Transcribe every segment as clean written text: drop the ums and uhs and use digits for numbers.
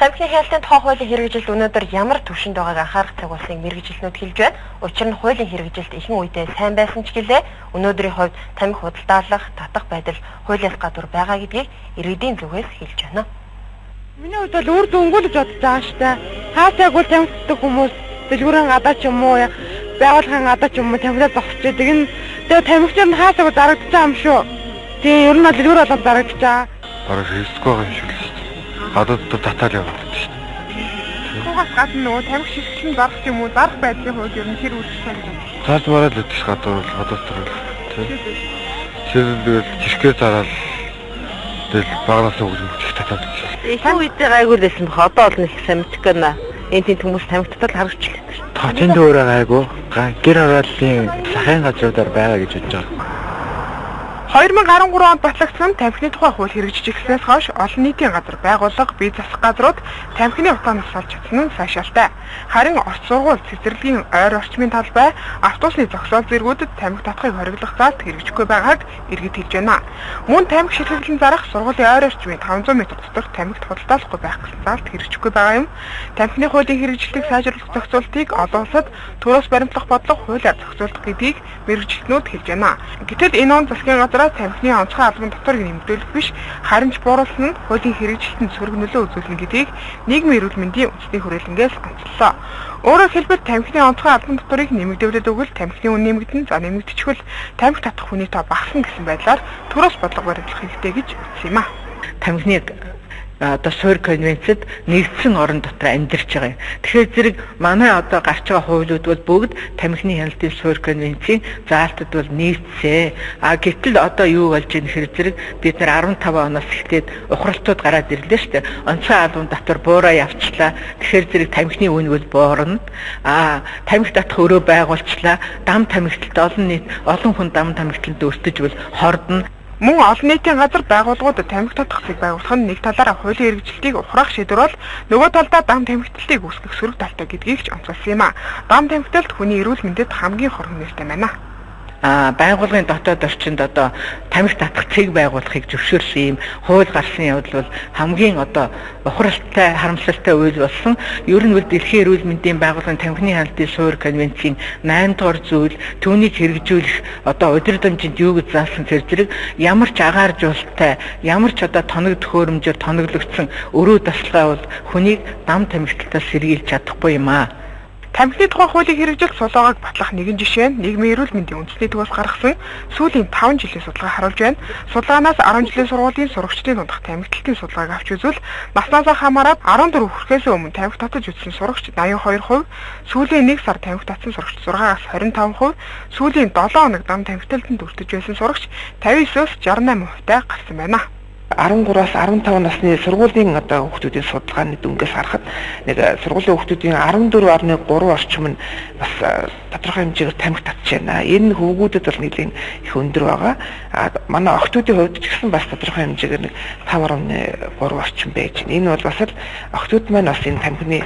Тамхины хяналтын тухай хуулийн хэрэгжилт өнөөдөр ямар түвшинд байгааг анхаарах цаг болсныг мэргэжилтнүүд хэлж байна. Учир нь хуулийн хэрэгжилт ихэнх үедээ сайн байсан ч гэлээ өнөөдрийн хувьд тамхи худалдаалах, татах байдал хуулиас гадуур байгаа гэдгийг иргэдийн зүгээс хэлж байна. Миний хувьд бол үр дүнгүй л бодож байгаа шүү дээ. Хаасайг бол тамхитдаг хүмүүс дэлгүүрийн гадаа ч юм уу байгууллагын гадаа ч юм уу тамхитай зогсчихдаг. Тэгээ тамхичаар хаасайг зарагдчих юм шүү. Тэгээ ер нь дэлгүүр болоод зарагдчих байгаа. Бараг хийсгүй байгаа юм шиг л шүү дээ. Гадаад татаал яваад шүү дээ. Хуугаас гадна нөгөө тамхи шилжүүлэн зарах юм уу зарах байдлын хувьд ер нь хэр үйлчлэх юм. Цааш мараад л өгч гадуур төрөл. Тэгэл жишгээр зараад тэгэл багнаас өгч татаад гэж. Ихэнх үедээ гайгүй л байсан бохоо. Одоо бол нэг самтик гэнэ. Энд тийм хүмүүс тамхи татал харагчлаа. Тооцын дөөрөө гайгүй. Гэр хорооллын сахын газруудаар байгаа гэж бодож байгаа. 2013 онд батлагдсан тамхины тухай хууль хэрэгжиж эхэлснээс хойш олон нийтийн газар байгууллага, бие засах газрууд тамхины утгаанаас салж чадсан нь сайшаалтай. Харин орц сургууль, цэцэрлэгийн ойр орчмын талбай, автобусны зогсоол зэргүүдэд тамхи татахыг хориглох заалт хэрэгжихгүй байгааг иргэд хэлж байна. Мөн тамхи шилжүүлэн зарах сургуулийн ойр орчмын 500 м дотор тамхи худалдаалахгүй байх гэсэн заалт хэрэгжихгүй байгаа юм. Тамхины хуулийн хэрэгжилтийг сайжруулах зохицуултыг олон улсад төрөөс баримтлах бодлого хуулиар зохицуулах гэдгийг мэргэжилтнүүд хэлж байна. Гэтэл энэ он засгийн газар тамхины онцгой албан дотор нэмэгдүүлэх биш, харин ч бууруулсан нь хуулийн хэрэгжилтэнд сөрөг нөлөө үзүүлнэ гэдгийг нийгмийн эрүүл мэндийн үндэсний хүрээлэнгээс онцлоо. Өөрөөр хэлбэл тамхины онцгой албан доторыг нэмэгдүүлээд өгвөл тамхины үн нэмэгдэн, за нэмэгдэчихвэл тамхи татах хүний тоо багасна гэсэн байдлаар төрөөс бодлого баримтлах хэрэгтэй гэж үзсэн юм а. Тамхины одоо суурь конвенцэд нэгдсэн орон дотор амьдарч байгаа юм. Тэгэхээр зэрэг манай одоо гарч байгаа хуулиуд бол бүгд тамхины хяналтын суурь конвенцийн заалтад бол нийцсэн. Гэтэл одоо юу болж байгаа нөхөр зэрэг бид нар 15 оноос эхлээд ухралтууд гараад ирлээ шүү дээ. Онцгой албан дотор буураа явчлаа. Тэгэхээр зэрэг тамхины үн бол буурна. Тамхи татах өрөө байгуулчлаа. Дам тамхиталд олон хүн дам тамхиталд өртөж бол хордно. Мөн олон нийтийн газар байгууллагуудад тамхи татах зэг байгуулах нь нэг талаараа хуулийн хэрэгжилтийг ухраах шийдвэр бол нөгөө талдаа дам тамхиталтыг үүсгэх сөрөг талтай гэдгийг ч онцолсон юм а. Дам тамхиталт хүний эрүүл мэндэд хамгийн хорхон нэртэй байна. Байгууллагын дотоод орчинд одоо тамхи татах цэг байгуулахыг зөвшөөрсөн юм хууль гарсан явдал бол хамгийн одоо ухралтай, харамсалтай үйл болсон. Ер нь бол дэлхийн эрүүл мэндийн байгууллагын тамхины хяналтын суурь конвенцийн 8 дугаар зүйл түүнийг хэрэгжүүлэх одоо удирд дамжинд юу гэж заасан зэрэг ямар ч агаар жуултай, ямар ч одоо тоног төхөөрөмжөөр тоноглогдсон өрөө тасалгаа бол хүнийг дам тамхиталтаас сэргийлж чадахгүй юм а. Тамхины тухай хуулийн хэрэгжилт сулуугааг батлах нэгэн жишээ нь нийгмийн эрүүл мэндийн үндэсний төвөөс гаргасан сүүлийн 5 жилийн судалгаа харуулж байна. Судалгаанаас 10 жилийн сургуулийн сурагчдын дундх тамхиталтын судалгааг авч үзвэл наснаасаа хамаарат 14 хүрэхээс өмнө тамхи татаж үзсэн сурагч 82%, сүүлийн 1 сар тамхи татсан сурагч 6-аас 25%, сүүлийн 7 хоног дам тамхиталтанд өртөж байсан сурагч 59-өөс 68%-тай гарсан байна. 13-аас 15 насны сургуулийн одоо хүүхдүүдийн судалгааны дүнгээс харахад нэг сургуулийн хүүхдүүдийн 14.3 орчим нь бас тодорхой хэмжээгээр тамхи татж байна. Энэ хөвгүүдэд бол нэлийн их өндөр байгаа. Манай охтуудын хувьд ч гэсэн бас тодорхой хэмжээгээр нэг 5.3 орчим байж байна. Энэ бол бас л охтууд маань бас энэ тамхины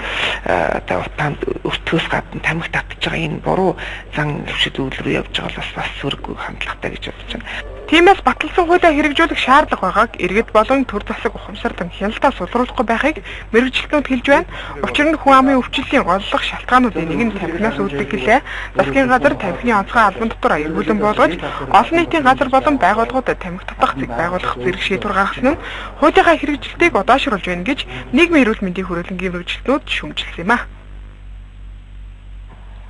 одоо утаанд өртгөөс гадна тамхи татж байгаа энэ буруу зан хөвшил үйл рүү явж байгаа бол бас сүрэг хандлагатай гэж бодож байна. Тиймээс баталсан хуулиа хэрэгжүүлэх шаардлага байгааг иргэд болон төр засаг ухамсардан хяналтаа сулруулахгүй байхыг мэргэжилтнүүд хэлж байна. Учир нь хүн амын өвчлөлийн голлох шалтгаануудын нэг нь тамхинаас үүддэг гэлээ. Засгийн газар тамхины онцгой албан дотор аюулгүй болгож олон нийтийн газар болон байгууллагуудад тамхи татах зэг байгуулах зэрэг шийдвэр гаргасан нь хуулийнхаа хэрэгжилтийг удаашруулж байна гэж нийгмийн эрүүл мэндийн хүрээлэнгийн мэргэжилтнүүд шүүмжилсэн юм а.